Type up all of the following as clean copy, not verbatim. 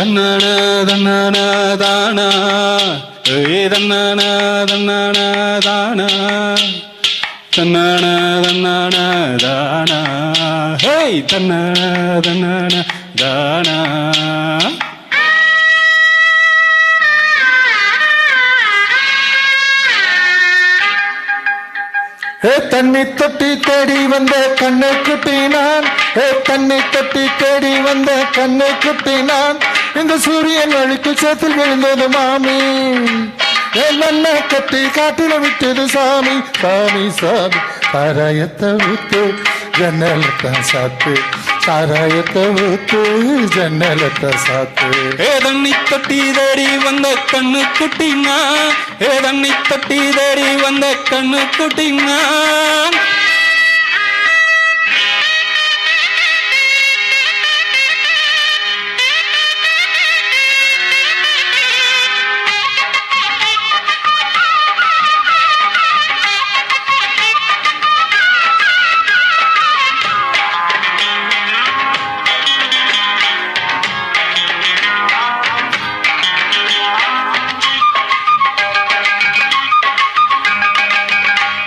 தன்னான தன்னான தானா தன்னான தன்னான தானா தன்னான தன்னான தானா ஹே தன்னான தன்னான தானா தண்ணி தொட்டி தேடி வந்த கண்ணை குட்டி நான் தண்ணி தொட்டி தேடி வந்த கண்ணை குட்டி நான் இந்த சூரியன் வழிக்கு சேத்தில் விழுந்தது மாமி மண்ணை கட்டி காட்டில விட்டது சாமி சாமி சாமி சாராயத்தை ஊத்து ஜன்னலத்தை சாத்து சாராயத்தை ஊத்து ஜன்னலத்தை சாத்து தண்ணி தொட்டி தேடி வந்த கண்ணு குட்டினா தண்ணி தொட்டி தேடி வந்த கண்ணு குட்டினா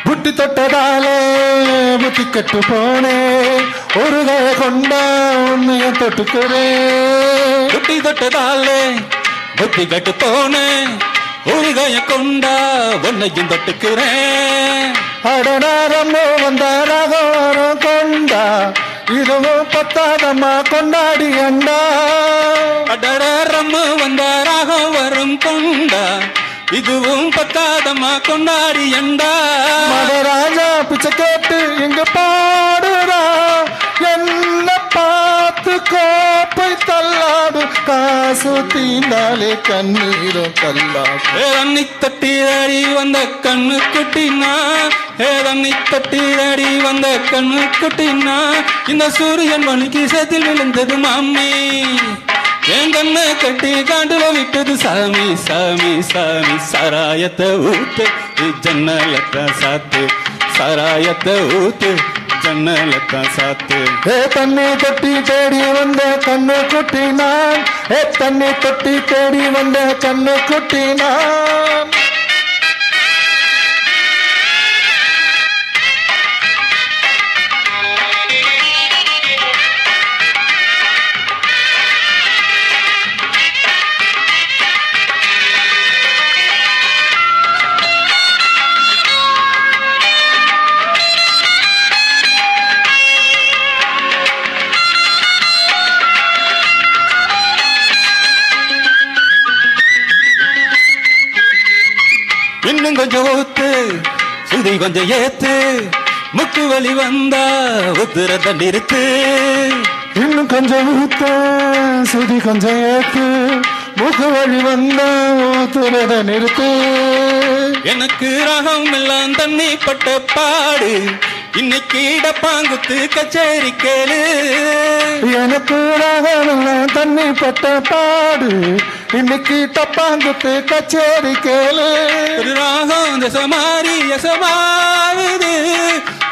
புட்டி தொட்டதாலே புத்தி கட்டு போனே ஒரு கைய கொண்டா உன்னைய தொட்டுக்கிறேன் புட்டி தொட்டதாலே புத்தி கட்டு போனே ஒரு கைய கொண்டா உன்னையும் தொட்டுக்கிறேன் அடனாரம் வந்தாரம் கொண்டா இதுவும் பத்தாதம்மா கொண்டாடி அண்டா அடரம் வந்தாராக வரும் கொண்டா இதுவும் பத்தாதம்மா கொண்டாடி அண்டா மதராஜா பிச்சை கேட்டு இங்க பாடுறா என்ன பார்த்து கோப்பை தள்ளாடு காசு தீண்டாலே கண்ணீரும் கல்லாடு தண்ணி தட்டி தேடி வந்த கண்ணு குட்டினா தண்ணி தட்டி தேடி வந்த கண்ணு குட்டினா இந்த சூரியன் வலிக்கு சேத்தில் விழுந்தது மாமி என் கண்ணை கட்டி காண்டுல விட்டது சாமி சாமி சாமி சாராயத்தை ஊத்து ஜன்னலத்தை சாத்து சாராயத்தை ஊத்து ஜன்னலத்தை சாத்து தண்ணி தொட்டி தேடி வந்த கண்ணு குட்டி நான் தண்ணி தொட்டி தேடி வந்த கண்ணு குட்டி நான் இன்னும் கொஞ்சம் ஊத்து சுதி கொஞ்சம் ஏத்து முக்கு வலி வந்தா உத்துரத்தை நிறுத்து இன்னும் கொஞ்சம் ஊத்து சுதி கொஞ்சம் ஏத்து முக்கு வழி வந்தா ஊத்துறத நிறுத்து எனக்கு ராகம் எல்லாம் தண்ணி பட்ட பாடு இன்னைக்கு டப்பாங்குத்து கச்சேரி கேளு எனக்கு ராகம் தண்ணி பட்ட பாடு இன்னைக்கு டப்பாங்குத்து கச்சேரி கேளு ராகம் தசமாரி யசமாவது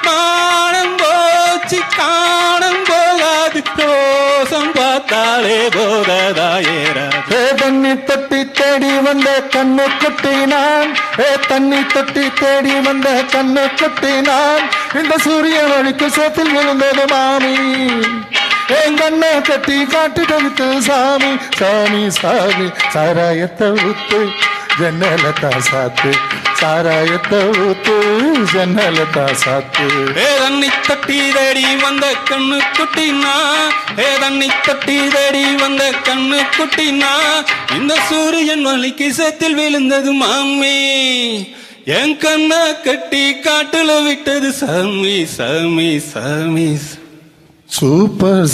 மானம் போச்சு காணம் போகாது ரோசம் பார்த்தாலே போததாயேரா தண்ணி தொட்டி தேடி வந்த கண்ணு குட்டி நான் தண்ணி தொட்டி தேடி வந்த கண்ணு குட்டி நான் இந்த சூரிய வழிக்கு சேத்தில் விழுந்தது மாமி என் கண்ணை கட்டி காட்டு கவித்து சாமி சாமி சாமி சாராயத்தை ஊத்து ஜன்னலத்தா சாத்து சாராயத்தை ஊத்து ஜன்னலத்தா சாத்து தண்ணி தட்டி தேடி வந்த கண்ணு குட்டினா தண்ணி தட்டி தேடி வந்த கண்ணு குட்டினா இந்த சூரியன் வலிக்கு சேத்தில் விழுந்தது மாமி என் கண்ணை கட்டி காட்டுல விட்டது சாமி சாமி சாமி சூப்பர்